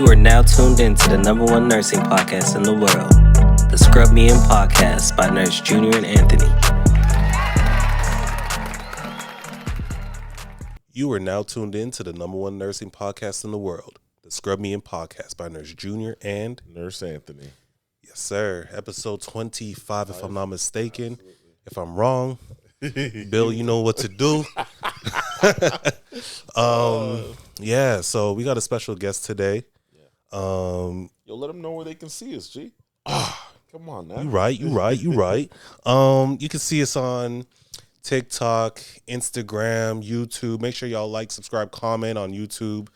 You are now tuned in to the number one nursing podcast in the world, the Scrub Me In Podcast by Nurse Junior and Anthony. You are now tuned in to the number one nursing podcast in the world, the Scrub Me In Podcast by Nurse Junior and Nurse Anthony. Yes, sir. Episode 25, if I'm not mistaken. Absolutely. If I'm wrong, Bill, you know what to do. Yeah, so we got a special guest today. Yo, let them know where they can see us, G. Come on now. You right. You can see us on TikTok, Instagram, YouTube. Make sure y'all like, subscribe, comment on YouTube.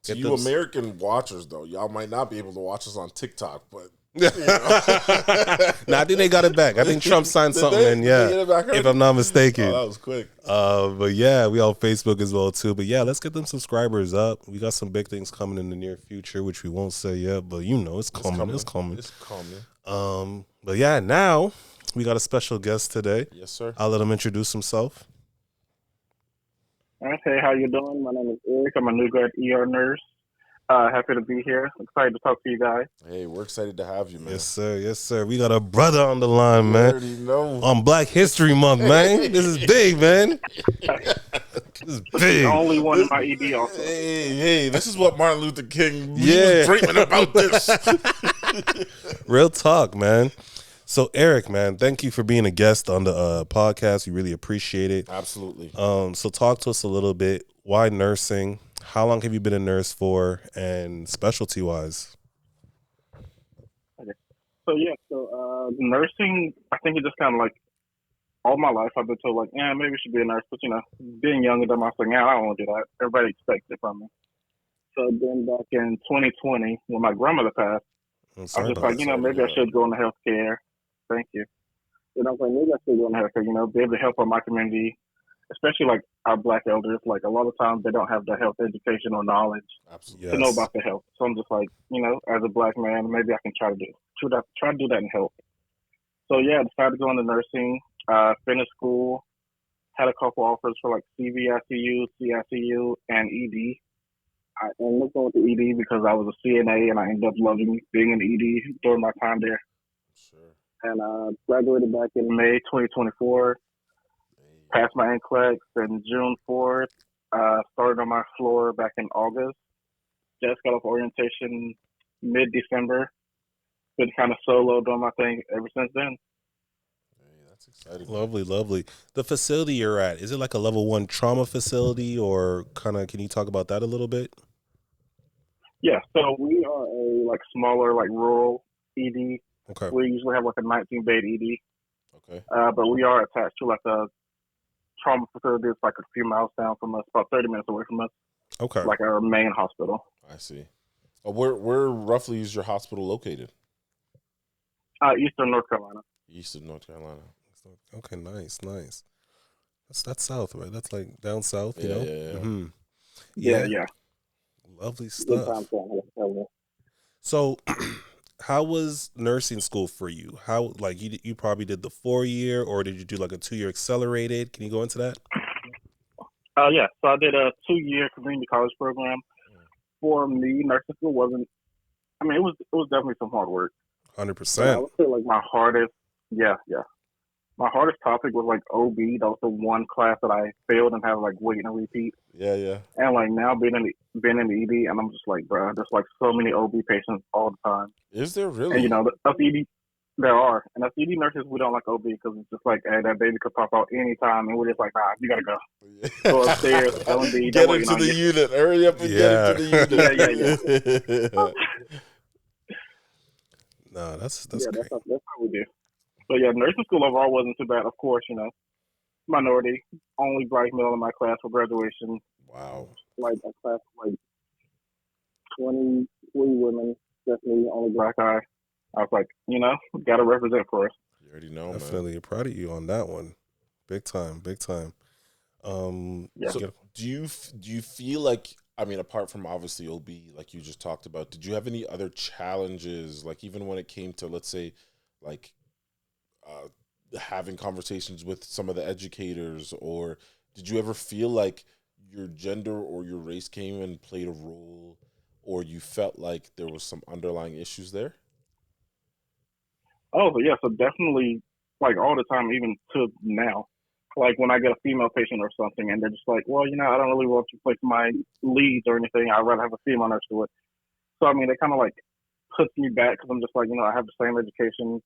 To you American watchers, though, y'all might not be able to watch us on TikTok, but you know. Nah, I think they got it back. I think Trump signed something in, yeah. If I'm not mistaken. Oh, that was quick. But yeah, we on Facebook as well too. But yeah, let's get them subscribers up. We got some big things coming in the near future, which we won't say yet, but you know it's coming. It's coming. But yeah, now we got a special guest today. Yes, sir. I'll let him introduce himself. Hey, how you doing? My name is Eric. I'm a new grad ER nurse. Happy to be here. Excited to talk to you guys. Hey, we're excited to have you, man. Yes, sir. Yes, sir. We got a brother on the line, man. Already know. On Black History Month, man. This is big, man. This is big. The only one in my ED also. Hey, this is what Martin Luther King was dreaming about this. Real talk, man. So, Eric, man, thank you for being a guest on the podcast. We really appreciate it. Absolutely. So talk to us a little bit. Why nursing? How long have you been a nurse for, and specialty-wise? Okay. So nursing, I think it's just kind of like all my life I've been told, like, maybe you should be a nurse. But, being younger than I was like, I don't want to do that. Everybody expects it from me. So then back in 2020, when my grandmother passed, I was just like, maybe I should go into healthcare. Thank you. And I was like, maybe I should go into healthcare, be able to help out my community, especially like our Black elders. Like a lot of times they don't have the health education or knowledge to know about the health. So I'm just like, as a Black man, maybe I can try to do that and help. So yeah, I decided to go into nursing, finished school, had a couple offers for like CVICU, CICU, and ED. I ended up going with the ED because I was a CNA and I ended up loving being in the ED during my time there. Sure. And graduated back in May 2024. Passed my NCLEX in June 4th. Started on my floor back in August. Just got off orientation mid-December. Been kind of solo doing my thing ever since then. Hey, that's exciting. Lovely. The facility you're at, is it like a level 1 trauma facility, or can you talk about that a little bit? Yeah, so we are a smaller rural ED. Okay. We usually have a 19-bed ED. Okay. But we are attached to a trauma facility. It's a few miles down from us, about 30 minutes away from us. Okay. Like our main hospital. I see. Where roughly is your hospital located? Eastern North Carolina. Eastern North Carolina. Okay, nice. That's south, right? That's like down south, you know? Yeah. Mm-hmm. Yeah. Lovely stuff. So, how was nursing school for you? How, you probably did the 4-year, or did you do a 2-year accelerated? Can you go into that? Yeah. So I did a 2-year community college program. For me, nursing school wasn't. I mean, it was definitely some hard work. 100%. I would say my hardest. Yeah. My hardest topic was OB. That was the one class that I failed and had wait and repeat. Yeah. And now being in the ED, and I'm just bro, there's so many OB patients all the time. Is there really? And us ED, there are, and us ED nurses, we don't like OB because it's just hey, that baby could pop out anytime, and we're just nah, you gotta go. Go upstairs, L&D. Get into the unit. Hurry up and get into the unit. Yeah. No, that's yeah, great. that's how we do. So yeah, nursing school overall wasn't too bad. Of course, minority, only Black male in my class for graduation. Wow. A class of 20 women, definitely only Black guy. I was got to represent for us. You already know, Definitely man. proud of you on that one. Big time. Yeah. So do you feel like, apart from obviously OB, like you just talked about, did you have any other challenges, even when it came to, let's say, having conversations with some of the educators, or did you ever feel like your gender or your race came and played a role or you felt like there was some underlying issues there? Oh, but yeah, so definitely, like all the time, even to now. Like when I get a female patient or something, and they're just like, well, I don't really want to place my leads or anything. I'd rather have a female nurse do it. So, I mean, it kind of like puts me back because I'm just like, I have the same education.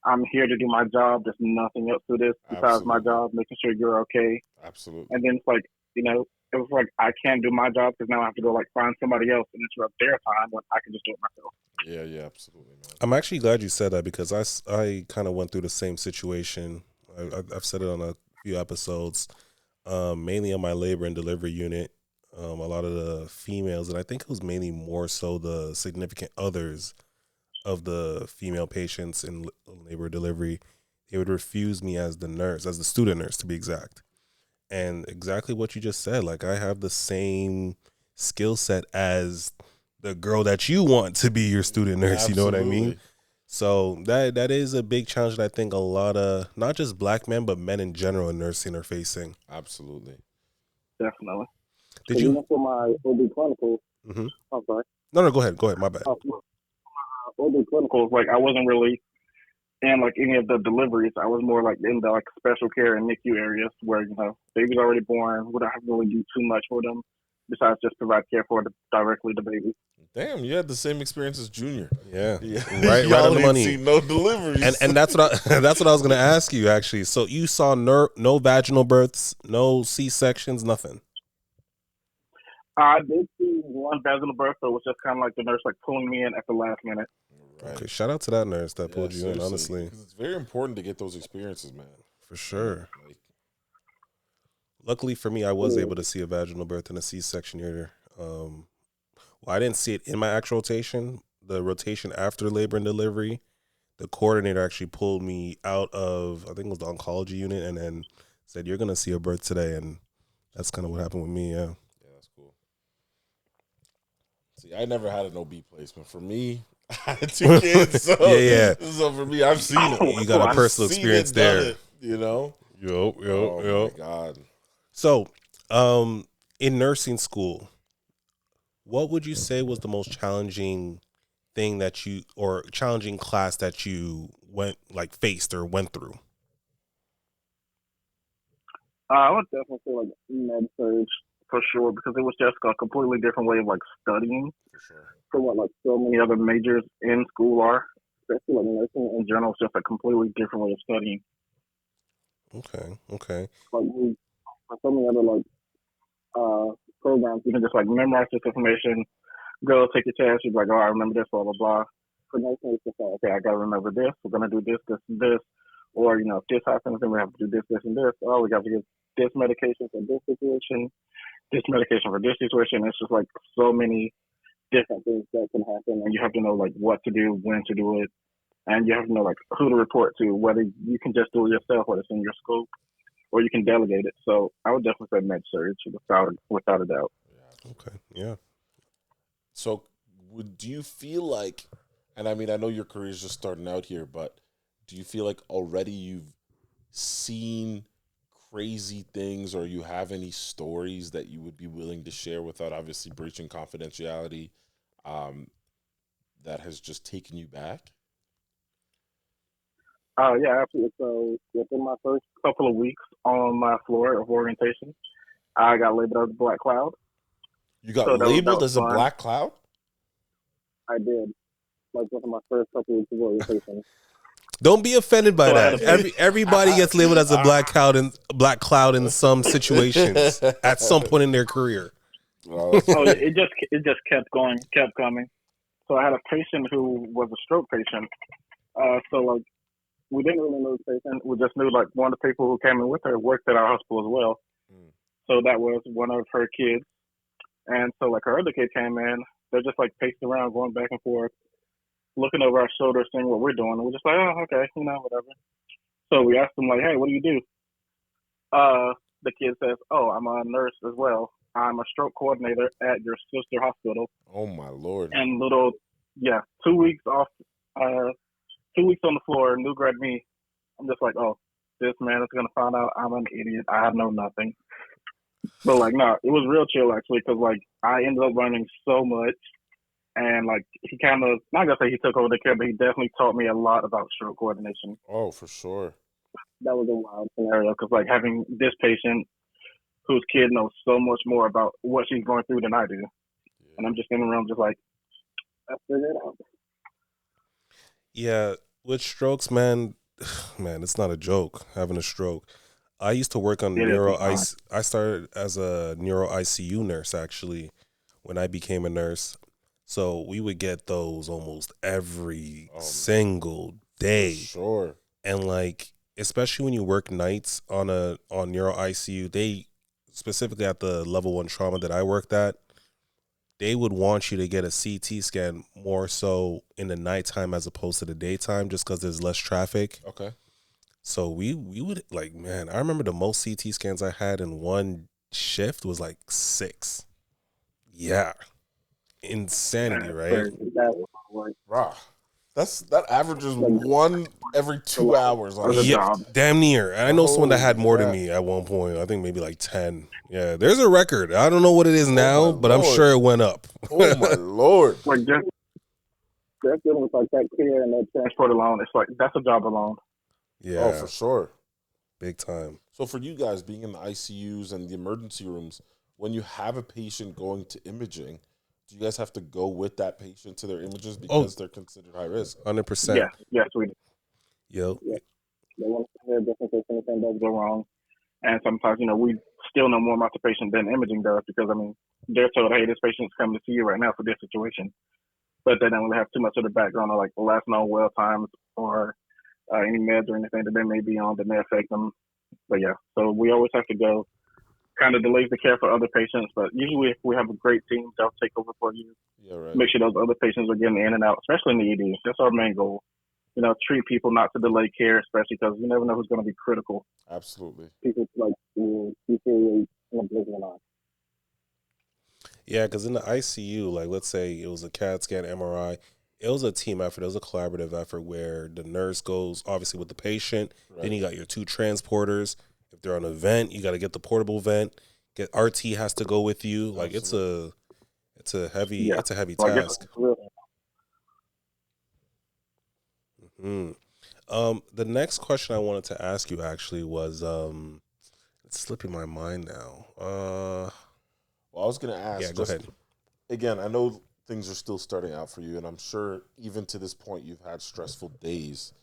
I'm here to do my job. There's nothing else to this besides my Absolutely. job, making sure you're okay. Absolutely. And then it's like, it was like I can't do my job because now I have to go like find somebody else and interrupt their time when I can just do it myself. Yeah, absolutely, man. I'm actually glad you said that because I kind of went through the same situation. I've said it on a few episodes, mainly on my labor and delivery unit. A lot of the females, and I think it was mainly more so the significant others of the female patients in labor delivery, they would refuse me as the nurse, as the student nurse to be exact. And exactly what you just said, like I have the same skill set as the girl that you want to be your student nurse. You know what I mean? Absolutely. So that is a big challenge that I think a lot of not just black men but men in general in nursing are facing. Absolutely. Definitely. Did you? Even for my OB clinicals, Mm-hmm. I'm sorry. No, go ahead. My bad. OB clinicals, like I wasn't really in like any of the deliveries. I was more like in the like special care and NICU areas where baby's already born. We don't have to really do too much for them besides just provide care for directly the baby. Damn, you had the same experience as Junior. Yeah, Yeah. right Y'all on the ain't money. seen no deliveries. And that's what that's what I was going to ask you actually. So you saw no vaginal births, no C-sections, nothing. I did see one vaginal birth, but it was just kind of like the nurse like pulling me in at the last minute. Right. Okay, shout out to that nurse that pulled you in. Seriously, Honestly, 'cause it's very important to get those experiences, man. for sure. Like, Luckily for me, I was able to see a vaginal birth and a C-section here. Well, I didn't see it in my actual rotation. The rotation after labor and delivery, the coordinator actually pulled me out of, I think it was the oncology unit, and then said, "You're gonna see a birth today," and that's kind of what happened with me. Yeah. yeah, that's cool. See, I never had an OB placement. For me, I had 2 kids. So, Yeah. So for me, I've seen it. You got a I've personal seen experience it, done there. it, you know? Yo. Oh, my God. So, in nursing school, what would you say was the most challenging thing that you, or challenging class that you faced or went through? I would definitely say like med surge for sure because it was just a completely different way of like studying For sure. from what like so many other majors in school are. Especially like nursing in general is just a completely different way of studying. Okay. Like so many other like programs, you can just like memorize this information, go take your test, you're like, oh, I remember this, blah blah blah. For nursing, it's just like, okay, I gotta remember this. We're gonna do this, this, and this. Or if this happens, then we have to do this, this, and this. Oh, we got to give this medication for this situation, this medication for this situation. It's just like so many different things that can happen, and you have to know like what to do, when to do it, and you have to know like who to report to, whether you can just do it yourself or it's in your scope, or you can delegate it. So I would definitely say med surge without a doubt. Okay. Yeah. So, do you feel like, and I mean, I know your career is just starting out here, but do you feel like already you've seen crazy things, or you have any stories that you would be willing to share without obviously breaching confidentiality, that has just taken you back? Yeah, absolutely. So within my first couple of weeks on my floor of orientation, I got labeled as a black cloud. You got So that labeled was as a fun. black cloud? I did. Like within my first couple of weeks of orientation. Don't be offended by So that. Everybody gets labeled as a black cloud in some situations at some point in their career. Well, it just kept coming. So I had a patient who was a stroke patient. So like we didn't really know the patient. We just knew like one of the people who came in with her worked at our hospital as well. So that was one of her kids. And so like her other kid came in. They're just like pacing around, going back and forth, looking over our shoulders, seeing what we're doing. And we're just like, oh, okay, whatever. So we asked them like, hey, what do you do? The kid says, oh, I'm a nurse as well. I'm a stroke coordinator at your sister hospital. oh my Lord. And 2 weeks off, 2 weeks on the floor, new grad me. I'm just like, oh, this man is going to find out I'm an idiot. I know nothing. But like, no, it was real chill actually because like I ended up learning so much. And like he kind of, not gonna say he took over the care, but he definitely taught me a lot about stroke coordination. Oh, for sure. That was a wild scenario because like having this patient whose kid knows so much more about what she's going through than I do, and I'm just in the room just like, let's figure it out. Yeah, with strokes, man, it's not a joke having a stroke. I used to work on I started as a neuro ICU nurse actually when I became a nurse. So we would get those almost every single day. Sure. And like, especially when you work nights on neuro ICU, they specifically at the level 1 trauma that I worked at, they would want you to get a CT scan more so in the nighttime as opposed to the daytime, just because there's less traffic. Okay. So we would like, man, I remember the most CT scans I had in one shift was like 6. Yeah. Insanity, right? Rah. That averages 1 every 2 hours on a job. Damn near. And I know someone that had more than me at one point. I think maybe like 10. Yeah, there's a record. I don't know what it is now, but I'm sure it went up. Oh my Lord. Like just dealing with like that care and that transport alone, it's like that's a job alone. Yeah. Oh, for sure. Big time. So for you guys being in the ICUs and the emergency rooms, when you have a patient going to imaging, do you guys have to go with that patient to their images because they're considered high risk? 100%. Yes, we do. Yo. Yeah. They want to hear just in case anything does go wrong. And sometimes, we still know more about the patient than imaging does because, they're told, hey, this patient's coming to see you right now for this situation. But they don't really have too much of the background of like the last known well times or any meds or anything that they may be on that may affect them. But yeah, so we always have to go. Kind of delays the care for other patients, but usually if we have a great team, they'll take over for you. Yeah, right. Make sure those other patients are getting in and out, especially in the ED. That's our main goal. Treat people, not to delay care, especially because you never know who's going to be critical. Absolutely. People like deteriorate in a blink of an eye. Yeah, because in the ICU, like let's say it was a CAT scan, MRI, it was a team effort. It was a collaborative effort where the nurse goes obviously with the patient. Right. Then you got your 2 transporters. If they're on a vent, you got to get the portable vent. Get RT has to go with you. Like Absolutely. it's a heavy task. Mm-hmm. The next question I wanted to ask you actually was it's slipping my mind now. Well, I was going to ask. Yeah, go ahead. Again, I know things are still starting out for you, and I'm sure even to this point you've had stressful days.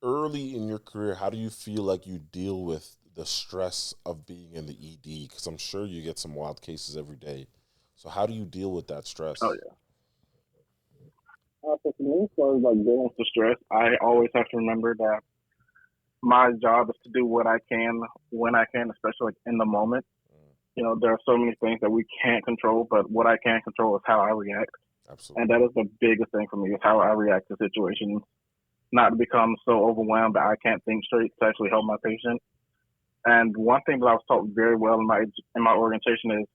Early in your career, how do you feel like you deal with the stress of being in the ED? Because I'm sure you get some wild cases every day. So how do you deal with that stress? Oh, yeah. So for me, as far as like dealing with the stress, I always have to remember that my job is to do what I can when I can, especially like in the moment. There are so many things that we can't control, but what I can control is how I react. Absolutely. And that is the biggest thing for me is how I react to situations. Not to become so overwhelmed that I can't think straight to actually help my patient. And one thing that I was taught very well in my orientation is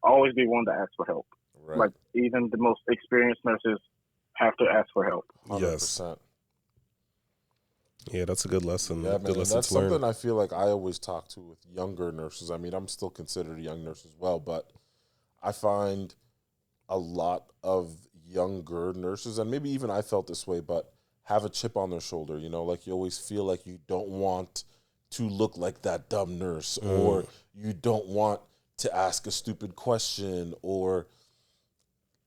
always be one to ask for help. Right. Like even the most experienced nurses have to ask for help. 100%. Yes. Yeah, that's a good lesson. Yeah, good man, lesson that's to learn. something I feel like I always talk to with younger nurses. I'm still considered a young nurse as well, but I find a lot of younger nurses, and maybe even I felt this way, but have a chip on their shoulder. Like you always feel like you don't want to look like that dumb nurse, or you don't want to ask a stupid question, or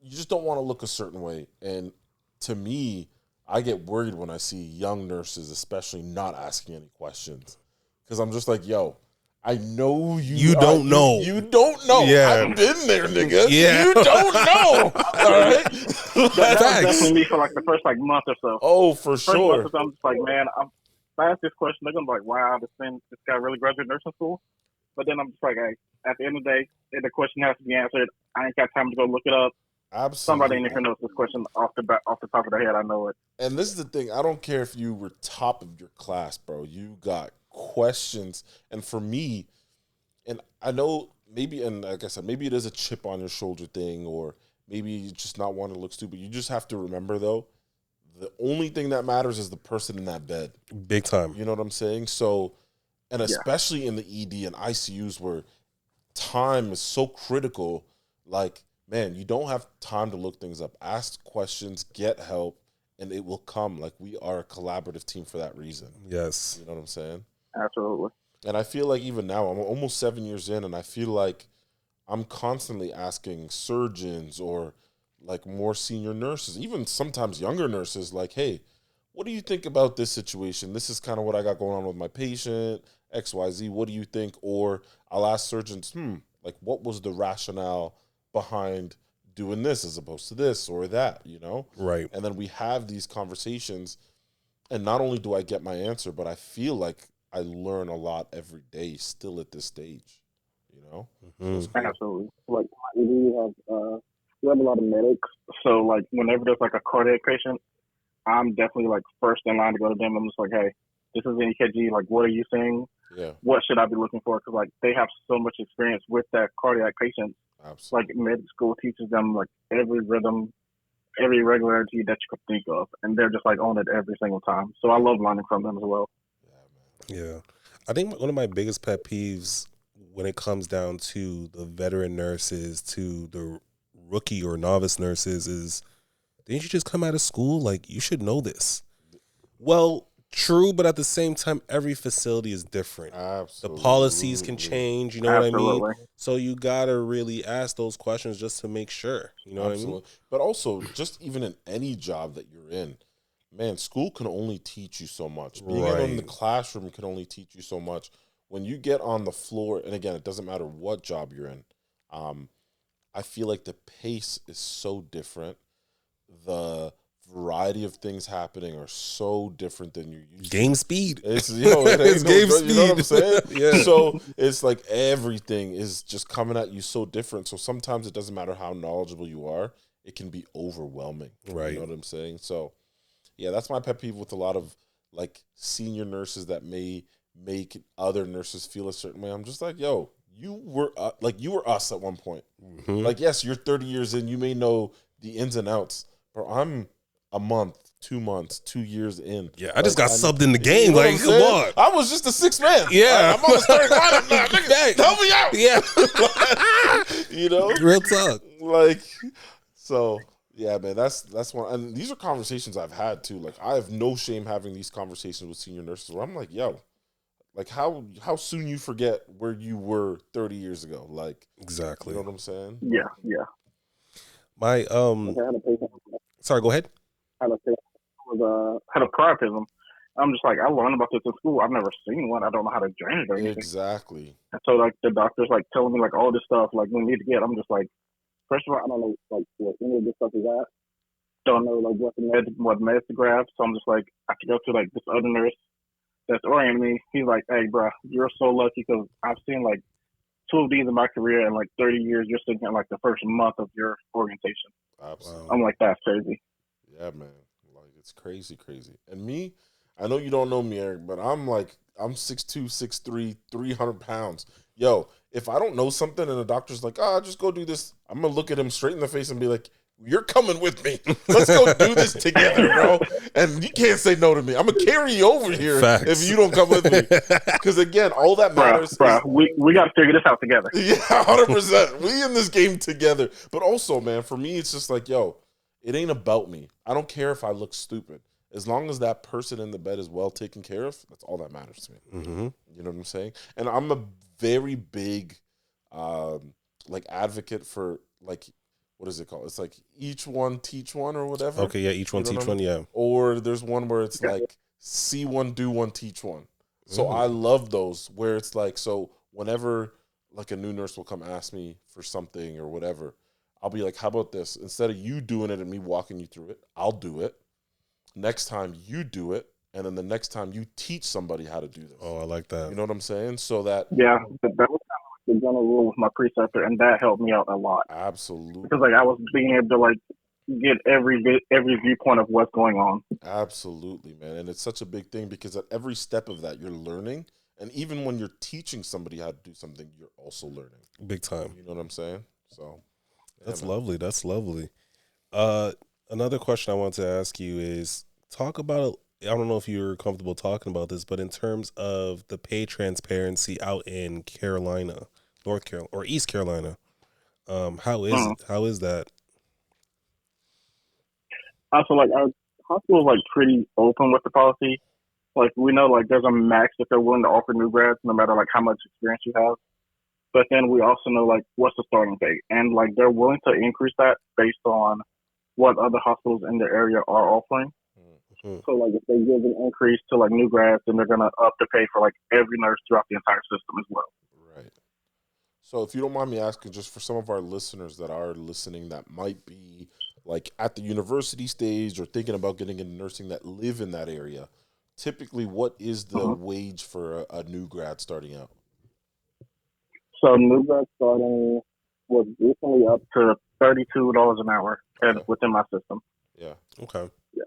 you just don't want to look a certain way. And to me, I get worried when I see young nurses, especially not asking any questions, because I'm just like, yo, I know you don't know. You don't know. Yeah. I've been there, nigga. Yeah. You don't know. All right. That was definitely me for like the first month or so. Oh, for sure. Month or so, I'm just like, man, if I ask this question, they're gonna be like, wow, this guy really graduated nursing school. But then I'm just like, hey, at the end of the day, the question has to be answered. I ain't got time to go look it up. Absolutely. Somebody in here knows this question off the top of their head. I know it. And this is the thing. I don't care if you were top of your class, bro. You got questions. And for me, and I know maybe, and like I said, maybe it is a chip on your shoulder thing, or maybe you just not want to look stupid. You just have to remember, though, the only thing that matters is the person in that bed. Big time. You know what I'm saying? So, and especially in the ED and ICUs where time is so critical, like man, you don't have time to look things up. Ask questions, get help, and it will come. Like, we are a collaborative team for that reason. Yes. You know what I'm saying? Absolutely. And I feel like even now, I'm almost 7 years in, and I feel like I'm constantly asking surgeons or like more senior nurses, even sometimes younger nurses, like, hey, what do you think about this situation? This is kind of what I got going on with my patient, XYZ. What do you think? Or I'll ask surgeons, like, what was the rationale behind doing this as opposed to this or that, you know? Right. And then we have these conversations, and not only do I get my answer, but I feel like I learn a lot every day still at this stage, you know? So it's cool. Absolutely. Like we have a lot of medics, so like whenever there's like a cardiac patient, I'm definitely like first in line to go to them. I'm just like, hey, this is an EKG. Like, what are you seeing? Yeah, What should I be looking for? Because like they have so much experience with that cardiac patient. absolutely. Like med school teaches them like every rhythm, every regularity that you could think of, and they're just like on it every single time. So I love learning from them as well. Yeah, man. Yeah. I think one of my biggest pet peeves when it comes down to the veteran nurses to the rookie or novice nurses is, didn't you just come out of school? Like, you should know this. Well, true, but at the same time, every facility is different. Absolutely. The policies can change, you know what I mean? Absolutely. So you gotta really ask those questions just to make sure. You know Absolutely. what I mean? But also, just even in any job that you're in, man, school can only teach you so much. Being in the Right. classroom can only teach you so much. When you get on the floor, and again, it doesn't matter what job you're in, I feel like the pace is so different. The variety of things happening are so different than you're used to. Game speed. It's, you know, it ain't It's no game joke, you know what I'm speed. saying? Yeah. So it's like everything is just coming at you so different. So sometimes it doesn't matter how knowledgeable you are, it can be overwhelming. Right. You know what I'm saying? So yeah, that's my pet peeve with a lot of like senior nurses that may make other nurses feel a certain way. I'm just like, yo, you were us at one point. Mhm. Like, yes, you're 30 years in, you may know the ins and outs, but I'm a month, 2 months, 2 years in. Yeah, I just got I'm- subbed in the you game. know what Like, I'm come saying? on. I was just a sixth man. Yeah. I'm on the starting lineup now. Nigga, help me out. Yeah. You know? Real talk. Like, so yeah, man, that's one. And these are conversations I've had too. Like, I have no shame having these conversations with senior nurses where I'm like, yo, like how soon you forget where you were 30 years ago. Like, Exactly. you know what I'm saying? Yeah, yeah. My I had a patient. sorry, go ahead. Had a patient was had a priapism. I'm just like, I learned about this in school. I've never seen one. I don't know how to drain it or anything. Exactly. And so like the doctor's like telling me like all this stuff like we need to get. I'm just like, first of all, I don't know like what any of this stuff is at. Don't know like what meds to grab. So I'm just like, I have to go to like this other nurse that's orienting me. He's like, hey, bro, you're so lucky because I've seen like 2 of these in my career in like 30 years. You're sitting in like the first month of your orientation. Absolutely. I'm like, that's crazy. Yeah, man. Like, it's crazy. And me, I know you don't know me, Eric, but I'm 6'2", 6'3", 300 pounds. Yo, if I don't know something and the doctor's like, just go do this, I'm going to look at him straight in the face and be like, you're coming with me. Let's go do this together, bro. And you can't say no to me. I'm going to carry you over here Facts. if you don't come with me. Because, again, all that matters Bro, we got to figure this out together. Yeah, 100%. We in this game together. But also, man, for me, it's just like, yo, it ain't about me. I don't care if I look stupid. As long as that person in the bed is well taken care of, that's all that matters to me. Mm-hmm. You know what I'm saying? And I'm a very big, advocate for, like, what is it called? It's like each one teach one or whatever. Okay, yeah, each one You know teach what I one, mean? yeah. Or there's one where it's like see one, do one, teach one. So Mm. I love those where it's like, so whenever like a new nurse will come ask me for something or whatever, I'll be like, how about this? Instead of you doing it and me walking you through it, I'll do it. Next time you do it. And then the next time you teach somebody how to do this. Oh, I like that. You know what I'm saying? So that. Yeah, that was kind of like the general rule with my preceptor, and that helped me out a lot. Absolutely. Because like I was being able to like get every viewpoint of what's going on. Absolutely, man. And it's such a big thing because at every step of that, you're learning. And even when you're teaching somebody how to do something, you're also learning. Big time. You know what I'm saying? So That's man. lovely. That's lovely. Another question I want to ask you is talk about, I don't know if you're comfortable talking about this, but in terms of the pay transparency out in Carolina, North Carolina, or East Carolina, How is that? Also, like our hospital is like pretty open with the policy. Like we know like there's a max that they're willing to offer new grads, no matter like how much experience you have. But then we also know like what's the starting pay, and like they're willing to increase that based on what other hospitals in the area are offering. Mm-hmm. So like if they give an increase to like new grads, then they're gonna up the pay for like every nurse throughout the entire system as well. Right. So if you don't mind me asking, just for some of our listeners that are listening that might be like at the university stage or thinking about getting into nursing that live in that area, typically what is the wage for a new grad starting out? So new grads starting was recently up to $32 an hour within my system. Yeah. Okay. Yeah.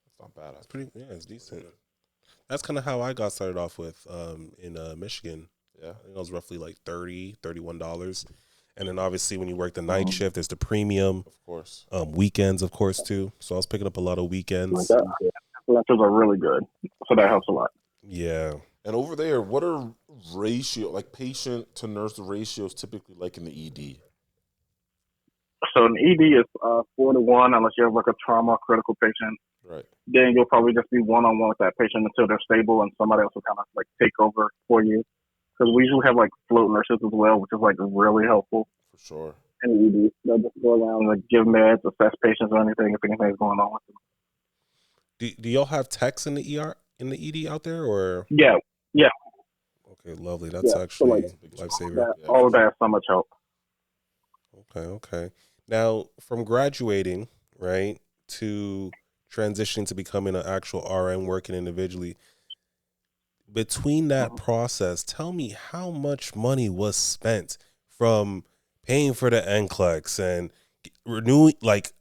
That's not bad. That's pretty. Yeah, it's decent. That's kind of how I got started off with in Michigan. Yeah, I think it was roughly like $31. And then obviously when you work the night shift, there's the premium. Of course. Weekends, of course, too. So I was picking up a lot of weekends. Lunches are really good. So that helps a lot. Yeah. And over there, what are like patient to nurse ratios typically like in the ED? So an ED is 4-to-1 unless you have like a trauma critical patient. Right. Then you'll probably just be one-on-one with that patient until they're stable and somebody else will kind of like take over for you. Because we usually have like float nurses as well, which is like really helpful. For sure. And ED, they'll just go around and like give meds, assess patients or anything if anything's going on with them. Do y'all have techs in the ED out there or? Yeah. Okay, lovely. That's actually lifesaver. All of that has so much help. Okay. Now, from graduating, right, to transitioning to becoming an actual RN working individually, between that process, tell me how much money was spent from paying for the NCLEX and renewing, like,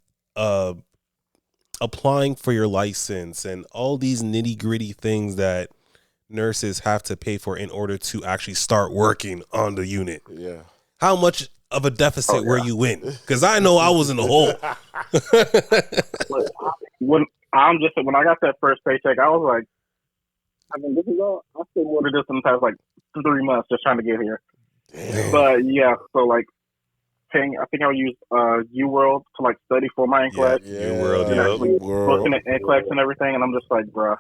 applying for your license and all these nitty gritty things that nurses have to pay for in order to actually start working on the unit. Yeah. How much of a deficit were you in? Because I know I was in the hole. when I got that first paycheck, I was like, I mean, this is all, I still more than this in the past like 3 months just trying to get here. Damn. But yeah, so like paying, I think I'll use UWorld to like study for my NCLEX. UWorld, and actually booking the NCLEX and everything, and I'm just like, bruh.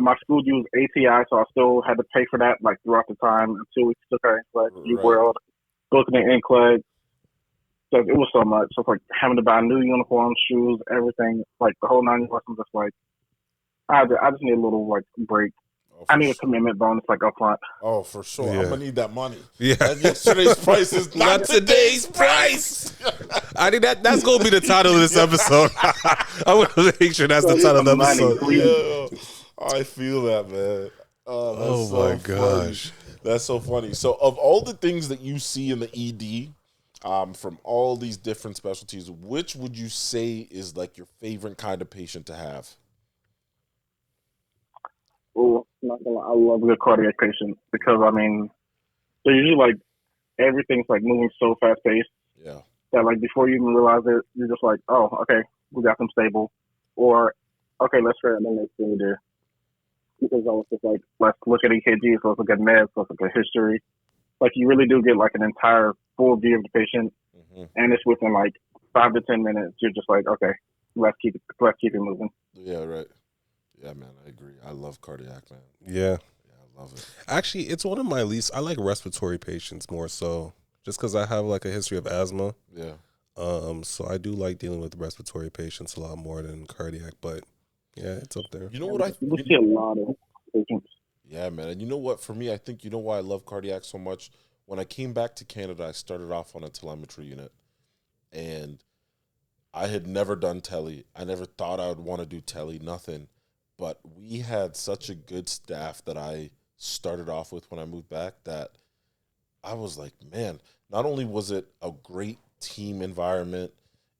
My school used ATI, so I still had to pay for that like throughout the time until we took our NCLEX. UWorld, booking the NCLEX. So it was so much. So it's like having to buy new uniforms, shoes, everything, like the whole 9 yards. I'm just like, I just need a little like break. I need a commitment bonus like up front. Oh, for sure. Yeah. I'm gonna need that money. Yeah. And yesterday's price is not today's price. I think that's gonna be the title of this episode. I want to make sure that's the title of the episode. Yeah. I feel that, man. Oh my gosh. That's so funny. So of all the things that you see in the ED, from all these different specialties, which would you say is like your favorite kind of patient to have? Oh, not gonna lie, I love a good cardiac patient because I mean, they're usually like everything's like moving so fast paced. Yeah. That like before you even realize it, you're just like, oh, okay, we got them stable, or okay, let's try the next thing to do. Because I was just like, let's look at EKGs, let's look at meds, let's look at history. Like you really do get like an entire full view of the patient, and it's within like 5 to 10 minutes. You're just like, okay, let's keep it moving. Yeah, right. Yeah, man, I agree. I love cardiac, man. Yeah. I love it. Actually, it's one of my least. I like respiratory patients more so, just because I have like a history of asthma. Yeah. So I do like dealing with respiratory patients a lot more than cardiac, but yeah, it's up there. You know what We see a lot of patients. Yeah, man. And you know what? For me, I think you know why I love cardiac so much? When I came back to Canada, I started off on a telemetry unit. And I had never done tele. I never thought I would want to do tele, nothing. But we had such a good staff that I started off with when I moved back that I was like, man, not only was it a great team environment,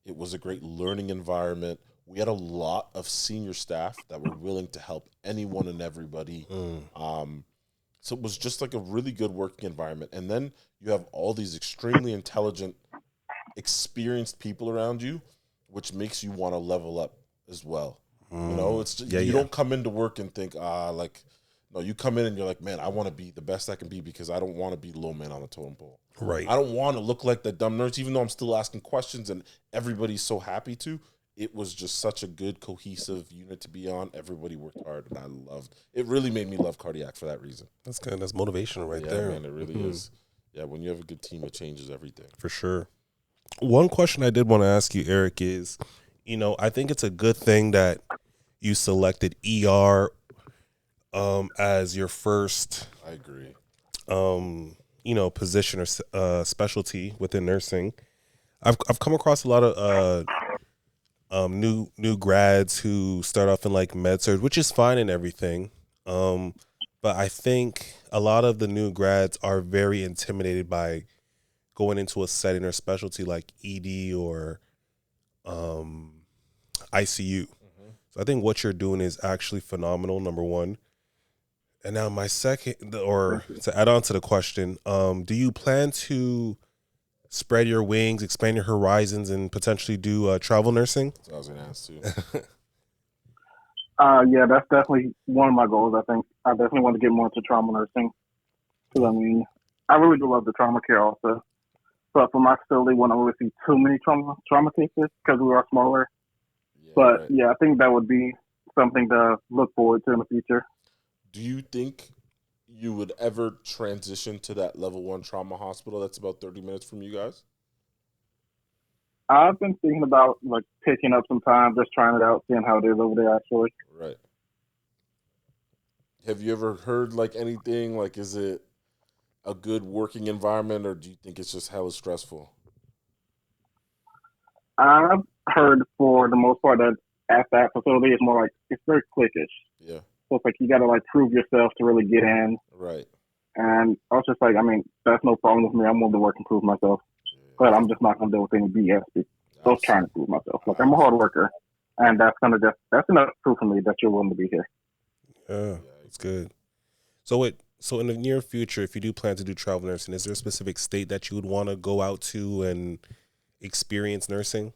it was a great learning environment. We had a lot of senior staff that were willing to help anyone and everybody. So it was just like a really good working environment. And then you have all these extremely intelligent, experienced people around you, which makes you want to level up as well. You know, it's just, you don't come into work and think, like, No, you come in and you're like, man, I want to be the best I can be because I don't want to be low man on a totem pole. Right. I don't want to look like the dumb nurse, even though I'm still asking questions and everybody's so happy to. It was just such a good, cohesive unit to be on. Everybody worked hard, and I loved it. Really made me love cardiac for that reason. That's good. That's motivational right there. Man, it really is. Yeah, when you have a good team, it changes everything. For sure. One question I did want to ask you, Eric, is, I think it's a good thing that you selected ER as your first. I agree. Position or specialty within nursing. I've come across a lot of new grads who start off in like med surg, which is fine and everything. But I think a lot of the new grads are very intimidated by going into a setting or specialty like ED or ICU. So I think what you're doing is actually phenomenal, number one. And now my second, or to add on to the question, do you plan to spread your wings, expand your horizons, and potentially do travel nursing? That's what I was going to ask too. Yeah, that's definitely one of my goals. I think I definitely want to get more into trauma nursing because I really do love the trauma care also. But for my facility, we don't really see too many trauma cases because we are smaller. Yeah, but right. yeah, I think that would be something to look forward to in the future. Do you think you would ever transition to that level 1 trauma hospital that's about 30 minutes from you guys? I've been thinking about like picking up some time, just trying it out, seeing how it is over there actually. Right. Have you ever heard like anything, like is it a good working environment or do you think it's just hella stressful? I've heard for the most part that at that facility it's more like it's very cliquish. Yeah. So it's like you got to like prove yourself to really get in. Right. And I was just like, that's no problem with me. I'm willing to work and prove myself. But I'm just not going to deal with any BS. I was trying to prove myself. Like, I'm a hard worker. And that's enough proof for me that you're willing to be here. Yeah, it's good. So in the near future, if you do plan to do travel nursing, is there a specific state that you would want to go out to and experience nursing?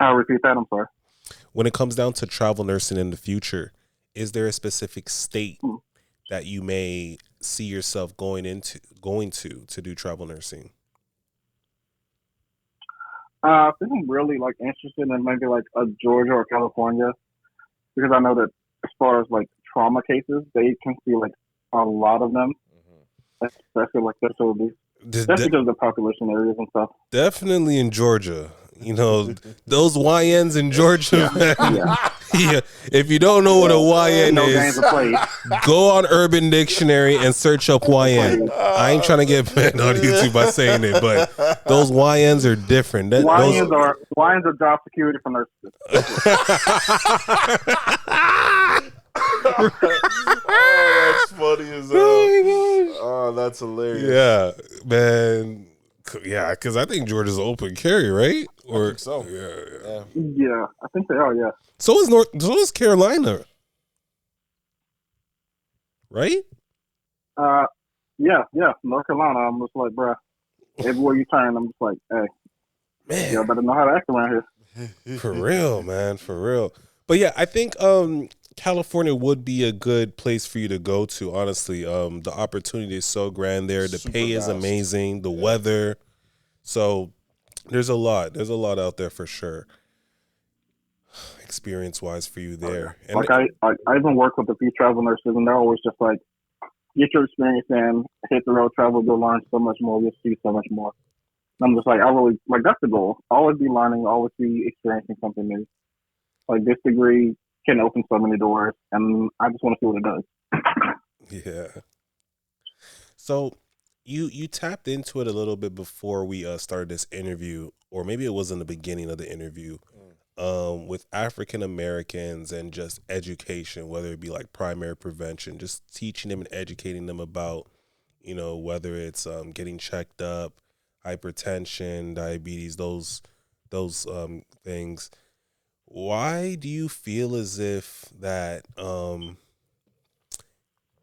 I'll repeat that. I'm sorry. When it comes down to travel nursing in the future, is there a specific state that you may see yourself going to do travel nursing? I think I'm really like interested in maybe like a Georgia or California because I know that as far as like trauma cases, they can see like a lot of them, especially like facilities. That's because of the population areas and stuff. Definitely in Georgia. Those YNs in Georgia, man. Yeah. If you don't know what a YN is, go on Urban Dictionary and search up YN. I ain't trying to get banned on YouTube by saying it, but those YNs are different. YNs are job security for nurses. Oh, that's funny as hell. Oh, that's hilarious. Yeah, man. Yeah, because I think Georgia's an open carry, right? Or I think so. Yeah, I think they are. Yeah. So is Carolina, right? Yeah. North Carolina. I'm just like, bruh, everywhere you turn, I'm just like, hey, man, y'all better know how to act around here. For real, man, for real. But yeah, I think California would be a good place for you to go to. Honestly, the opportunity is so grand there. The pay is amazing. The weather. So there's a lot out there for sure. Experience wise for you there. And like I even work with a few travel nurses, and they're always just like, get your experience in, hit the road, travel, you'll learn so much more, you'll see so much more. And I'm just like, I really like that's the goal. Always be learning, always be experiencing something new. Like this degree can open so many doors, and I just want to see what it does. Yeah. So you tapped into it a little bit before we started this interview, or maybe it was in the beginning of the interview, with African Americans and just education, whether it be like primary prevention, just teaching them and educating them about, whether it's getting checked up, hypertension, diabetes, those things. Why do you feel as if that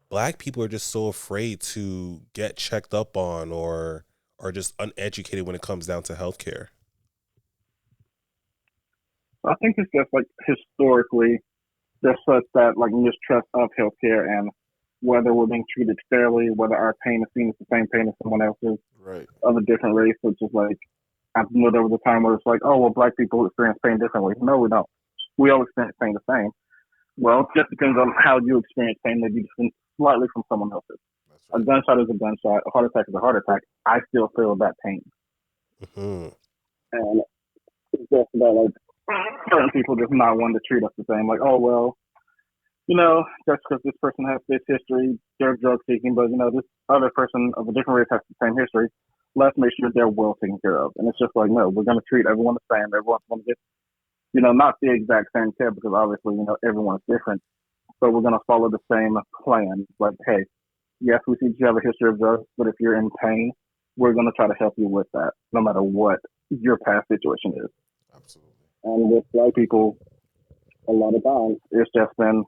Black people are just so afraid to get checked up on or are just uneducated when it comes down to healthcare? I think it's just like historically, there's such that like mistrust of healthcare and whether we're being treated fairly, whether our pain is seen as the same pain as someone else's Right. of a different race, which is like I've know there was a time where it's like, oh well, black people experience pain differently. No, we don't. We all experience pain the same. Well, it just depends on how you experience pain, maybe different, slightly from someone else's. That's A right. gunshot is a gunshot. A heart attack is a heart attack. I still feel that pain, Mm-hmm. and it's just about like certain people just not wanting to treat us the same. Like, oh well, just because this person has this history, they're drug seeking, but this other person of a different race has the same history. Let's make sure they're well taken care of. And it's just like, no, we're going to treat everyone the same. Everyone's going to get, not the exact same care because obviously, everyone's different. So we're going to follow the same plan. Like, hey, yes, we see you have a history of drugs, but if you're in pain, we're going to try to help you with that, no matter what your past situation is. Absolutely. And with white people, a lot of times it's just been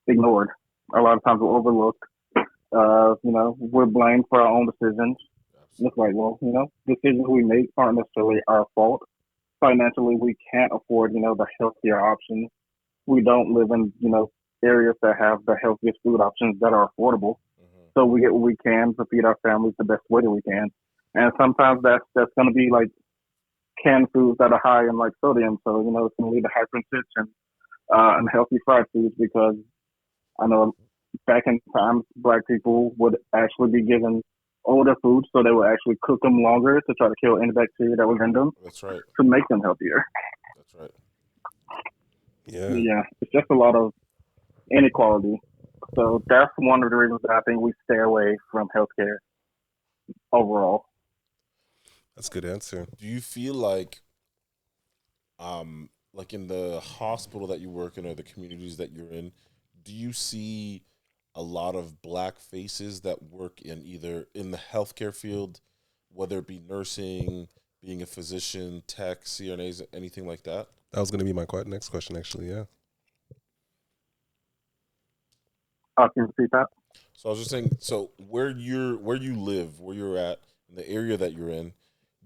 ignored. A lot of times we're overlooked. We're blamed for our own decisions. And it's like, well, decisions we make aren't necessarily our fault. Financially, we can't afford, the healthier options. We don't live in, areas that have the healthiest food options that are affordable. Mm-hmm. So we get what we can to feed our families the best way that we can. And sometimes that's going to be like canned foods that are high in like sodium. So, it's going to lead to hypertension, unhealthy fried foods because I know back in times, black people would actually be given older foods, so they would actually cook them longer to try to kill any bacteria that was in them That's right. to make them healthier. That's right. Yeah. Yeah, it's just a lot of inequality. So that's one of the reasons that I think we stay away from healthcare overall. That's a good answer. Do you feel like in the hospital that you work in or the communities that you're in, do you see a lot of black faces that work in either in the healthcare field, whether it be nursing, being a physician, tech, CRNAs, anything like that? That was going to be my next question, actually. Yeah. Can you repeat that? So I was just saying, so where you live, where you're at, in the area that you're in,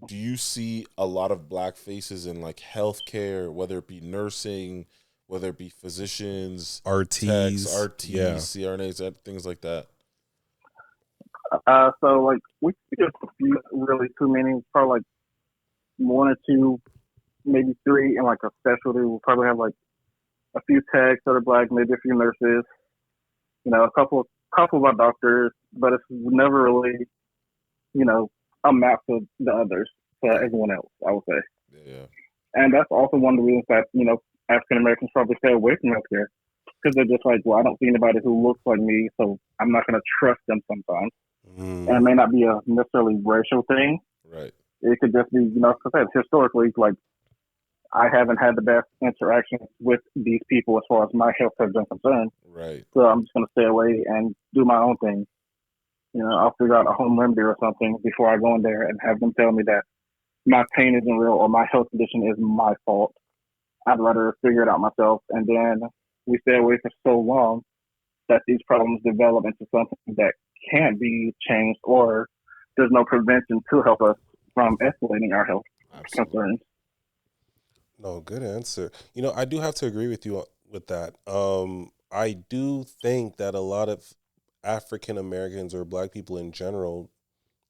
do you see a lot of black faces in like healthcare, whether it be nursing, whether it be physicians, RTs, techs, RTs, yeah. CRNAs, things like that? So like we see a few, really too many, probably like one or two, maybe three in like a specialty. We'll probably have like a few techs that are black, maybe a few nurses, a couple of our doctors, but it's never really, a map to the others, to everyone else, I would say. Yeah. And that's also one of the reasons that, African Americans probably stay away from healthcare because they're just like, well, I don't see anybody who looks like me, so I'm not going to trust them sometimes. Mm. And it may not be a necessarily racial thing. Right. It could just be, like I said, historically, like, I haven't had the best interactions with these people as far as my health has been concerned. Right. So I'm just going to stay away and do my own thing. I'll figure out a home remedy or something before I go in there and have them tell me that my pain isn't real or my health condition is my fault. I'd rather figure it out myself. And then we stay away for so long that these problems develop into something that can't be changed or there's no prevention to help us from escalating our health concerns. No, good answer. I do have to agree with you with that. I do think that a lot of African Americans or black people in general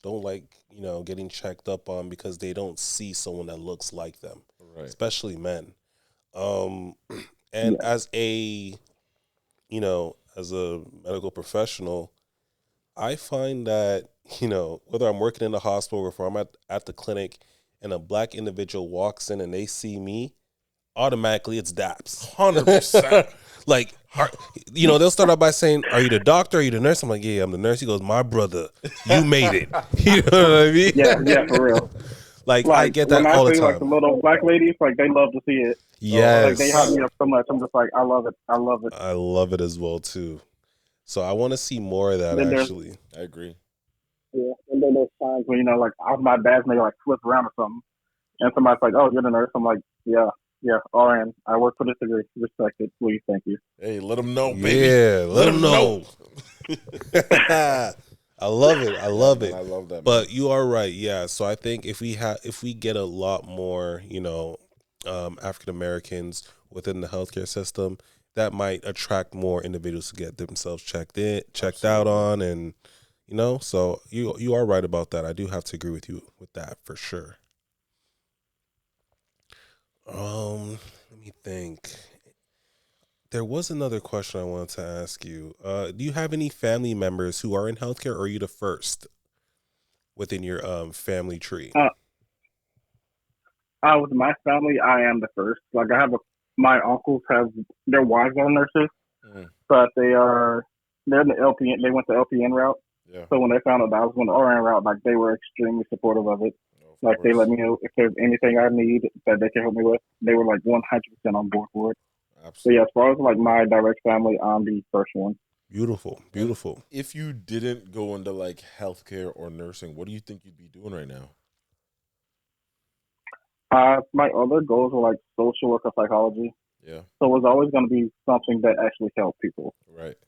don't like, getting checked up on because they don't see someone that looks like them, Right. especially men. As a, as a medical professional, I find that, whether I'm working in the hospital or if I'm at the clinic and a black individual walks in and they see me, automatically it's daps. 100%. Like, they'll start out by saying, are you the doctor? Are you the nurse? I'm like, yeah, I'm the nurse. He goes, my brother, you made it. You know what I mean? Yeah, for real. Like I get that all the time. Like the little black ladies, like they love to see it. Yes. Like they hype me up so much. I'm just like, I love it. I love it. I love it as well too. So I want to see more of that. Then actually, I agree. Yeah, and then there's times when like my badge may like flip around or something, and somebody's like, "Oh, you're the nurse." I'm like, "Yeah, RN. I work for this degree. Respect it, please. Thank you." Hey, let them know, baby. Yeah, let them know. I love it. I love it. I love that. But man, you are right. Yeah. So I think if we get a lot more, African Americans within the healthcare system, that might attract more individuals to get themselves checked out on, and so you are right about that. I do have to agree with you with that for sure. Let me think. There was another question I wanted to ask you. Do you have any family members who are in healthcare, or are you the first within your family tree? With my family, I am the first. Like my uncles have their wives are nurses, but they're in the LPN. They went the LPN route. Yeah. So when they found out that I was on the RN route, like they were extremely supportive of it. Like they let me know if there's anything I need that they can help me with. They were like 100% on board for it. Absolutely. So yeah, as far as like my direct family, I'm the first one. Beautiful. If you didn't go into like healthcare or nursing, what do you think you'd be doing right now? My other goals were like social work or psychology. Yeah. So it was always going to be something that actually helped people. Right.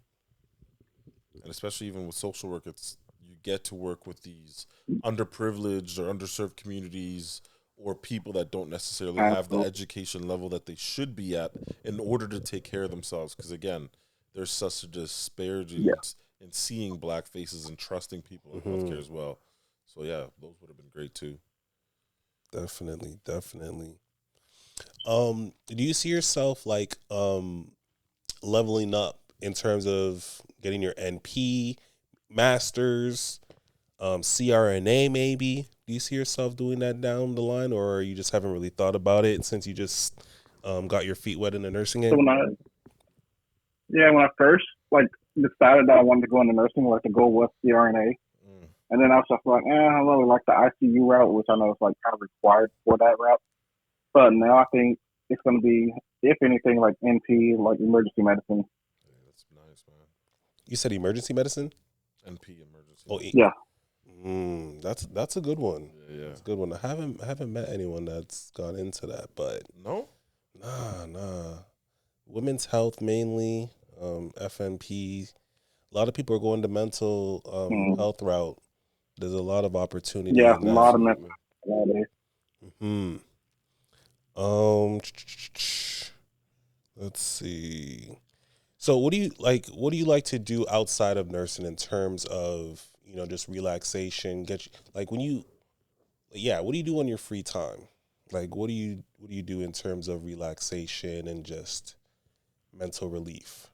And especially even with social work, you get to work with these underprivileged or underserved communities or people that don't necessarily have the education level that they should be at in order to take care of themselves. Because again, there's such a disparity in seeing black faces and trusting people in healthcare as well. So yeah, those would have been great too. Definitely. Do you see yourself like leveling up in terms of getting your NP, masters, CRNA maybe? Do you see yourself doing that down the line, or you just haven't really thought about it since you just got your feet wet in the nursing game? So when I first like decided that I wanted to go into nursing, like the goal was CRNA. And then I was just like, I really like the ICU route, which I know is like kind of required for that route. But now I think it's going to be, if anything, like NP, like emergency medicine. Yeah, that's nice, man. You said emergency medicine? NP, emergency. Oh, yeah. That's a good one. Yeah. It's a good one. I haven't met anyone that's gone into that, but no, nah. Women's health mainly, FNP. A lot of people are going the mental health route. There's a lot of opportunity. Yeah, in a that. lot of mental nowadays. Let's see. So what do you like to do outside of nursing in terms of, just relaxation? What do you do on your free time? Like what do you do in terms of relaxation and just mental relief?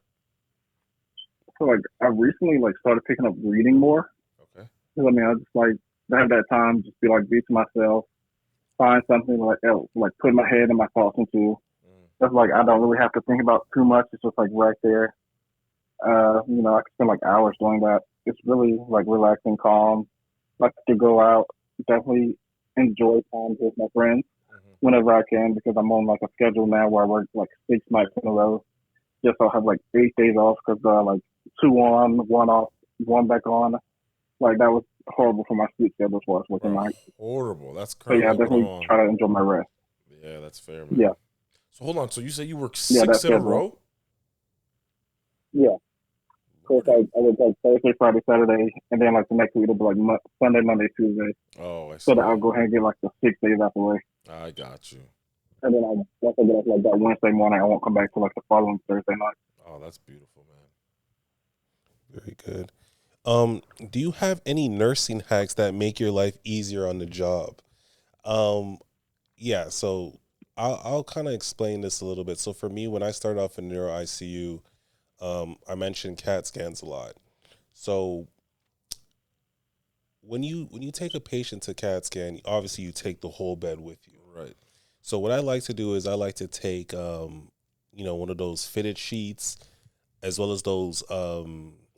So like I recently like started picking up reading more. Okay. Because I just like have that time, just be like be to myself, find something like else, like put my head and my thoughts into. That's like I don't really have to think about too much. It's just like right there. I can spend like hours doing that. It's really like relaxing, calm. Like to go out, definitely enjoy time with my friends whenever I can, because I'm on like a schedule now where I work like 6 nights in a row. Just so I have like 8 days off because like 2 on, 1 off, 1 back on. Like that was horrible for my sleep schedule as far as working nights. Horrible. That's So crazy. yeah, I definitely try to enjoy my rest. Yeah, that's fair, man. Yeah. So hold on. So you say you work 6 in a row? Yeah. So it's like I work like Thursday, Friday, Saturday, and then like the next week it'll be like Sunday, Monday, Tuesday. Oh, I see. So that I'll go ahead and get like the 6 days out the way. I got you. And then once I get off like that Wednesday morning, I won't come back till like the following Thursday night. Oh, that's beautiful, man. Very good. Do you have any nursing hacks that make your life easier on the job? Yeah, so I'll kind of explain this a little bit. So for me, when I started off in neuro ICU, I mentioned CAT scans a lot. So when you take a patient to CAT scan, obviously you take the whole bed with you. Right. So what I like to do is I like to take one of those fitted sheets, as well as those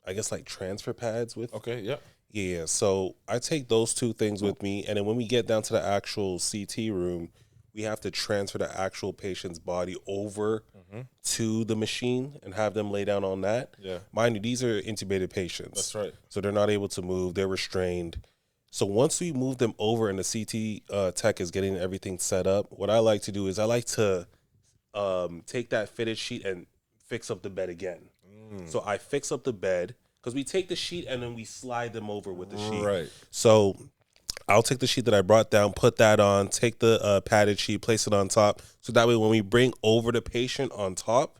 I guess like transfer pads with. Okay, yeah. Yeah, so I take those 2 things with me, and then when we get down to the actual CT room, we have to transfer the actual patient's body over to the machine and have them lay down on that. Yeah. Mind you, these are intubated patients. That's right. So they're not able to move. They're restrained. So once we move them over and the CT tech is getting everything set up, what I like to do is I like to take that fitted sheet and fix up the bed again. So I fix up the bed because we take the sheet and then we slide them over with the sheet. Right. So I'll take the sheet that I brought down, put that on, take the padded sheet, place it on top. So that way when we bring over the patient on top,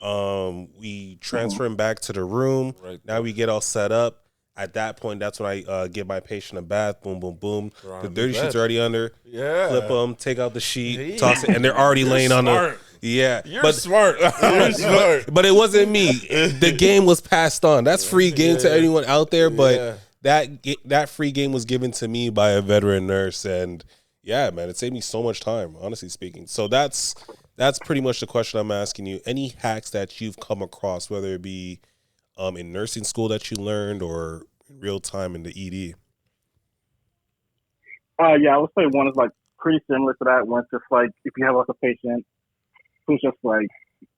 We transfer him back to the room. Right. Now we get all set up. At that point, that's when I give my patient a bath. Boom, boom, boom. The dirty sheet's already under. Yeah. Flip them, take out the sheet, toss it, and they're already laying on the. Yeah, You're smart. You're smart. But it wasn't me. The game was passed on. That's free game to anyone out there. But that free game was given to me by a veteran nurse, and yeah, man, it saved me so much time, honestly speaking. So that's pretty much the question I'm asking you. Any hacks that you've come across, whether it be in nursing school that you learned or in real time in the ED? Yeah, I would say one is like pretty similar to that. One's just like if you have like a patient who's just like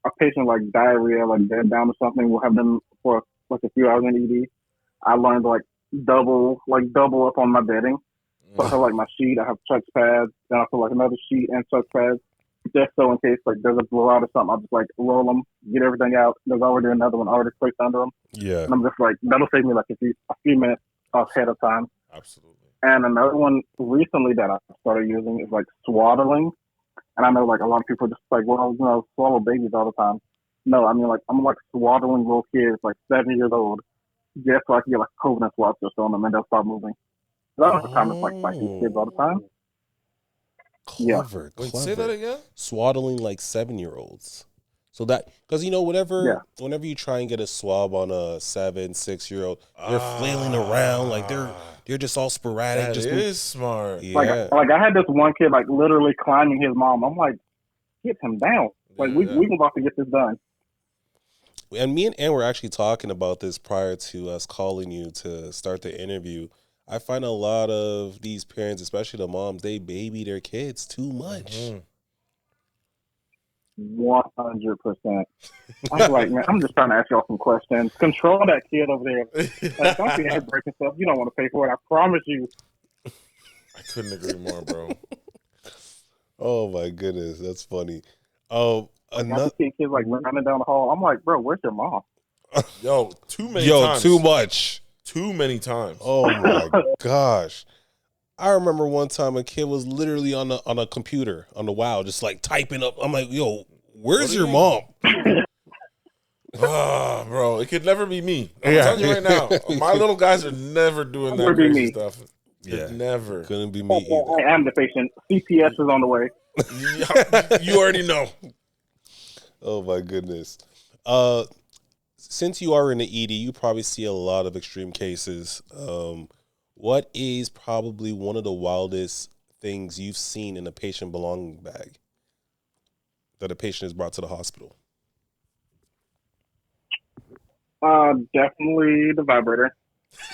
a patient like diarrhea, like dead down or something, we'll have them for like a few hours in ED. I learned like double up on my bedding. So I have like my sheet, I have touch pads, then I put like another sheet and touch pads. Just so in case like there's a blowout or something, I'll just like roll them, get everything out. There's already another one already placed under them. Yeah. And I'm just like, that'll save me like a few minutes ahead of time. Absolutely. And another one recently that I started using is like swaddling. And I know like a lot of people just like, well, swallow babies all the time. No, I mean like I'm like swaddling little kids like 7 years old just so I can get like COVID swabs just on them and they'll stop moving. So I don't have time to like fight these kids all the time. Clever. Wait, say that again? Swaddling like 7-year-olds. So that, because whenever you try and get a swab on a 7-6-year-old, they're flailing around like they're just all sporadic. That is smart. Yeah. Like I had this one kid like literally climbing his mom. I'm like, get him down. Like we about to get this done. And me and Ann were actually talking about this prior to us calling you to start the interview. I find a lot of these parents, especially the moms, they baby their kids too much. 100%. I'm like, man, I'm just trying to ask y'all some questions. Control that kid over there. Like, don't be out breaking stuff. You don't want to pay for it. I promise you. I couldn't agree more, bro. Oh my goodness, that's funny. Another kids like running down the hall. I'm like, bro, where's your mom? Yo, too many times. Too much. Too many times. Oh my gosh. I remember one time a kid was literally on a computer on the WoW, just like typing up. I'm like, yo, where's your mom? Bro, it could never be me. I'm telling you right now, my little guys are never doing that crazy stuff. Yeah, never. Couldn't be me either. I am the patient. CPS is on the way. You already know. Oh my goodness. Since you are in the ED, you probably see a lot of extreme cases. What is probably one of the wildest things you've seen in a patient belonging bag that a patient is brought to the hospital? Definitely the vibrator.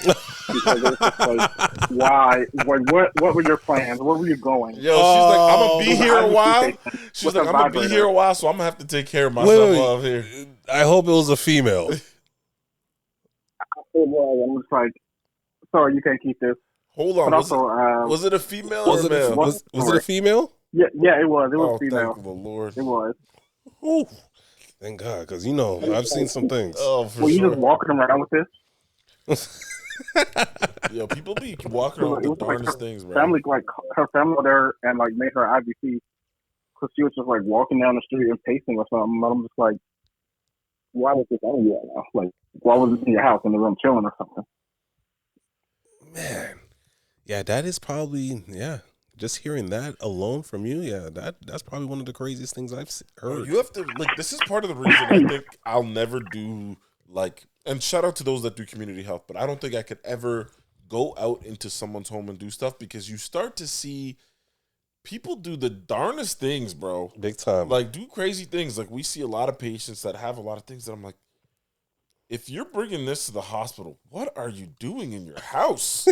Because it's just like, why? What were your plans? Where were you going? Yo, she's like, I'm gonna be here a while. She's like, I'm gonna be here a while, so I'm gonna have to take care of myself out here. I hope it was a female. It was. I'm just like, sorry, you can't keep this. Hold on. Was it a female or a male? Was it a female? Yeah, it was. It was female. Thank the Lord. It was. Ooh, thank God, because I've seen some things. Oh, for sure. You just walking around with this? Yo, people be walking around with the darndest things, bro. Her family were there and like made her IVC because she was just like walking down the street and pacing or something. But I'm just like, why was this on you right now? Like, why was this in your house in the room chilling or something? Man, yeah, that is probably Just hearing that alone from you, that's probably one of the craziest things I've heard. You have to this is part of the reason I think I'll never do and shout out to those that do community health, but I don't think I could ever go out into someone's home and do stuff because you start to see people do the darnest things, bro. Big time. Like, do crazy things. Like, we see a lot of patients that have a lot of things that I'm like, if you're bringing this to the hospital, what are you doing in your house?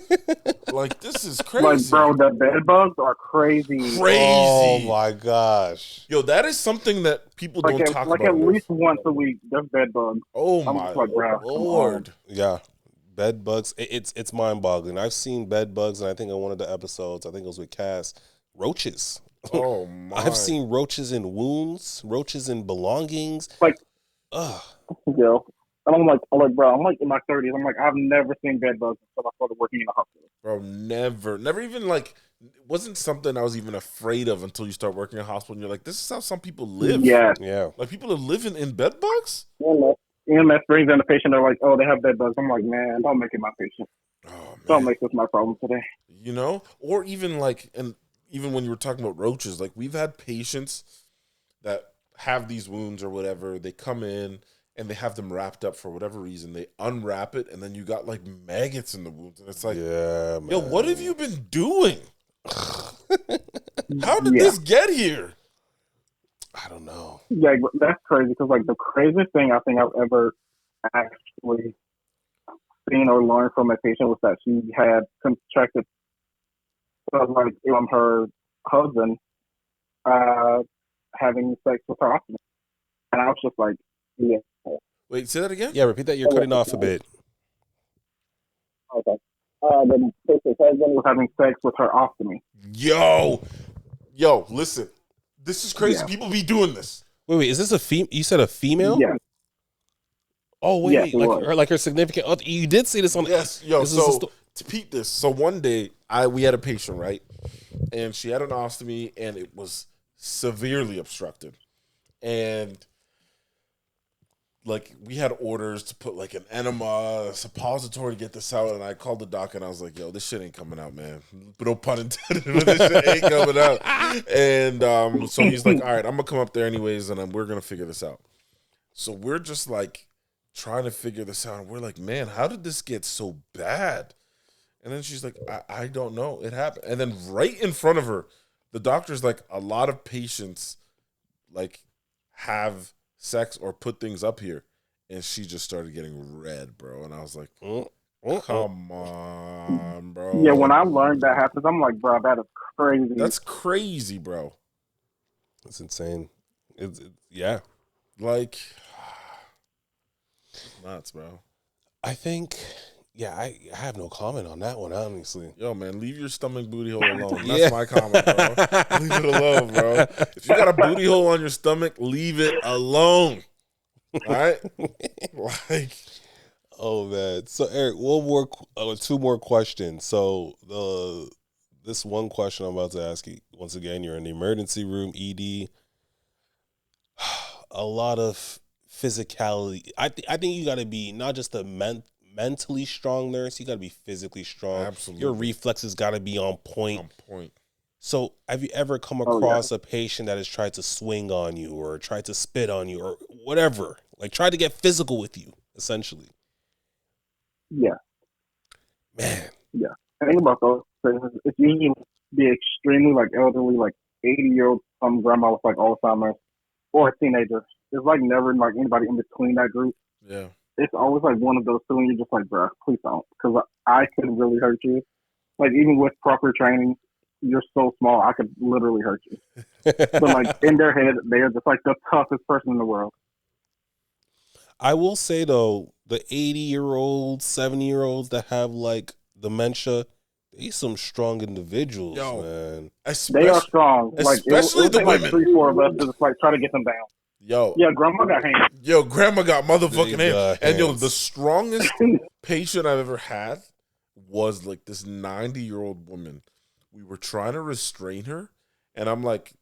Like, this is crazy. Like, bro, the bed bugs are crazy. Oh, my gosh. Yo, that is something that people don't talk about. Like, at least once a week, there's bed bugs. Oh, my Lord. Yeah. Bed bugs. It's mind-boggling. I've seen bed bugs, and I think on one of the episodes, I think it was with Cass, roaches. Oh, my. I've seen roaches in wounds, roaches in belongings. Like, yeah. And I'm like, bro, I'm like in my 30s. I'm like, I've never seen bed bugs until I started working in the hospital. Bro, never even like it wasn't something I was even afraid of until you start working in a hospital and you're like, this is how some people live. Yeah. Like people are living in bed bugs? EMS brings in the patient, they're like, oh, they have bed bugs. I'm like, man, don't make it my patient. Oh, man. Don't make this my problem today. You know? Or even like, and even when you were talking about roaches, like we've had patients that have these wounds or whatever, they come in and they have them wrapped up for whatever reason. They unwrap it and then you got like maggots in the wounds. And it's like, yo, what have you been doing? How did this get here? I don't know. Yeah, that's crazy because like the craziest thing I think I've ever actually seen or learned from a patient was that she had contracted, like her husband having sex with her often, and I was just like, yeah. Wait, say that again? Yeah, repeat that. You're cutting off a bit. Okay. The patient's husband was having sex with her ostomy. Yo, listen. This is crazy. Yeah. People be doing this. Wait, is this a female? You said a female? Yeah. Oh, wait, like her significant other. You did see this on. Yes, yo. So to peep this. So one day, we had a patient, right, and she had an ostomy, and it was severely obstructed, and like we had orders to put like an enema, a suppository to get this out, and I called the doc and I was like, "Yo, this shit ain't coming out, man." But no pun intended, but this shit ain't coming out. And so he's like, "All right, I'm gonna come up there anyways, and we're gonna figure this out." So we're just like trying to figure this out, and we're like, "Man, how did this get so bad?" And then she's like, I don't know, it happened." And then right in front of her, the doctor's like, "A lot of patients like have sex or put things up here," and she just started getting red, bro. And I was like, come on, bro. Yeah, when I learned that happens, I'm like, bro, that is crazy. That's crazy, bro. That's insane. Yeah. Like, nuts, bro. I think, I have no comment on that one, honestly. Yo, man, leave your stomach booty hole alone. That's my comment, bro. Leave it alone, bro. If you got a booty hole on your stomach, leave it alone. All right? Like, oh, man. So, Eric, two more questions. So, this one question I'm about to ask you, once again, you're in the emergency room, ED. A lot of physicality. I think you got to be not just a mentally strong nurse, you got to be physically strong. Absolutely. Your reflexes got to be on point. So have you ever come across a patient that has tried to swing on you or tried to spit on you or whatever, like tried to get physical with you, essentially? Yeah. Man. Yeah. Think about those things. It's usually the extremely like elderly, like 80-year-old grandma with like Alzheimer's or a teenager. There's like never like anybody in between that group. Yeah. It's always like one of those two, and you're just like, bro, please don't, because I could really hurt you. Like even with proper training, you're so small, I could literally hurt you. But like in their head, they're just like the toughest person in the world. I will say though, the 80-year-olds, 70-year-olds that have like dementia, they some strong individuals, man. They are strong. Especially like, the women. Like 3-4 of us to just like try to get them down. Yeah, grandma got hands. Yo, grandma got motherfucking hands. And yo, the strongest patient I've ever had was like this 90-year-old woman. We were trying to restrain her, and I'm like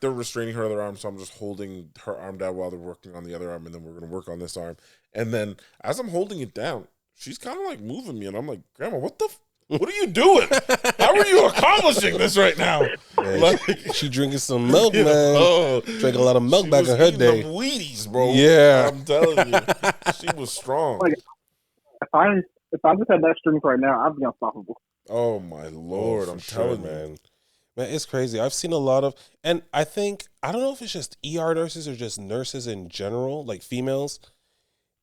they're restraining her other arm, so I'm just holding her arm down while they're working on the other arm, and then we're gonna work on this arm. And then as I'm holding it down, she's kind of like moving me, and I'm like, "Grandma, what are you doing? How are you accomplishing this right now?" Man, like, she drinking some milk, man. Drank a lot of milk back in her day. Them Wheaties, bro. Yeah, I'm telling you, she was strong. Like, if I just had that strength right now, I'd be unstoppable. Oh my Lord, I'm telling you, man, it's crazy. I've seen a lot of, and I don't know if it's just ER nurses or just nurses in general, like females.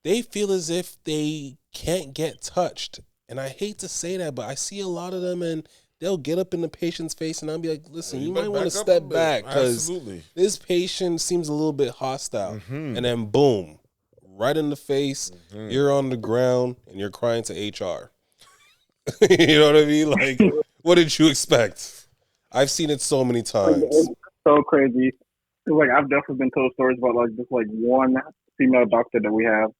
They feel as if they can't get touched. And I hate to say that, but I see a lot of them, and they'll get up in the patient's face, and I'll be like, listen, you might want to step back because this patient seems a little bit hostile. Mm-hmm. And then boom, right in the face, you're on the ground, and you're crying to HR. You know what I mean? Like, what did you expect? I've seen it so many times. It's so crazy. Like, I've definitely been told stories about, like, just, like, one female doctor that we have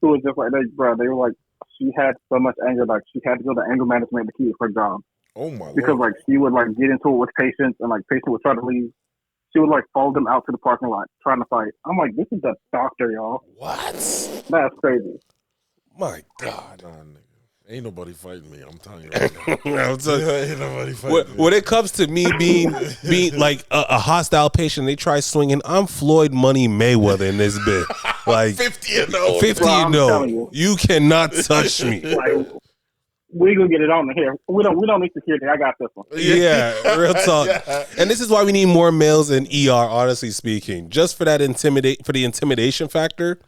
who was just like, bro, they were like, she had so much anger, like she had to go to anger management to keep her job. Oh my because Lord. like she would like get into it with patients, and like patient would try to leave. She would like follow them out to the parking lot trying to fight. I'm like, this is the doctor, y'all. What? That's crazy. My God. Nah, nigga. Ain't nobody fighting me. I'm telling you right now. I'm telling you. Ain't nobody fighting me. When it comes to me being like a hostile patient, they try swinging. I'm Floyd Money Mayweather in this bit. Like 50 and 0. 50 Bro, and I'm 0. telling you. You cannot touch me. Like, we gonna get it on here. We don't need security. I got this one. Yeah, real talk. Yeah. And this is why we need more males in ER, honestly speaking. Just for that the intimidation factor.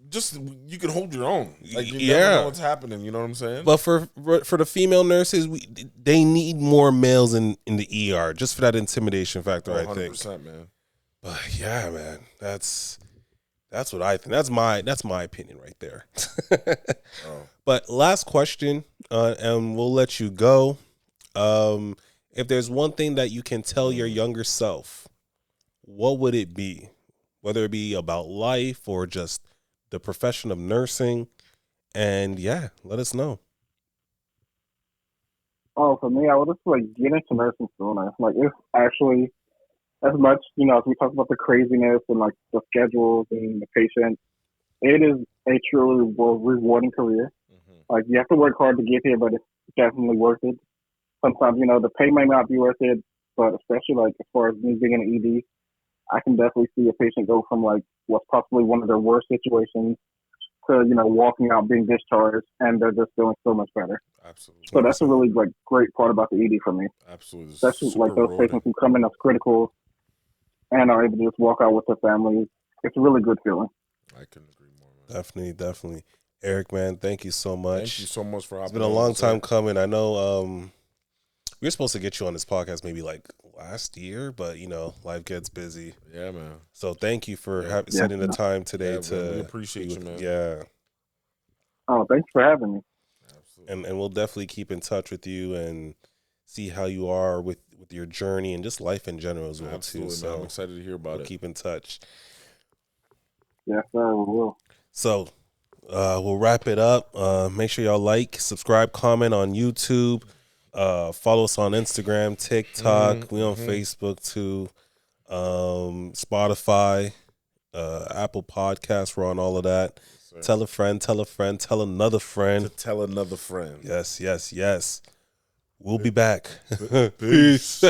Just you can hold your own. Like you Yeah. never know what's happening. You know what I'm saying? But for the female nurses, they need more males in the ER just for that intimidation factor. I think. 100%, man. But yeah, man, that's what I think. That's my opinion right there. But last question, and we'll let you go. If there's one thing that you can tell your younger self, what would it be? Whether it be about life or just the profession of nursing. And yeah, let us know. Oh, for me, I would just like get into nursing sooner. Like it's actually as much, as we talk about the craziness and like the schedules and the patients, it is a truly rewarding career. Like you have to work hard to get here, but it's definitely worth it. Sometimes, the pay may not be worth it, but especially like as far as me being an ED, I can definitely see a patient go from like what's possibly one of their worst situations to, walking out being discharged and they're just feeling so much better. Absolutely. So that's a really like great part about the ED for me. Absolutely. Especially like those patients who come in as critical and are able to just walk out with their families. It's a really good feeling. I couldn't agree more, man. Definitely. Eric, man, thank you so much. Thank you so much for hopping. It's been a long time coming. I know we were supposed to get you on this podcast maybe like last year, but life gets busy. Yeah, man. So thank you for setting the time today man, we appreciate you, man. Yeah. Oh, thanks for having me. Absolutely. And we'll definitely keep in touch with you and see how you are with your journey and just life in general as well. Absolutely, too. man. So I'm excited to hear about it. Keep in touch. Yes, sir, we will. So we'll wrap it up. Make sure y'all like, subscribe, comment on YouTube. Follow us on Instagram, TikTok. We on Facebook too. Spotify, Apple Podcasts. We're on all of that. Yes, tell a friend, tell another friend. To tell another friend. Yes. We'll be back. Peace.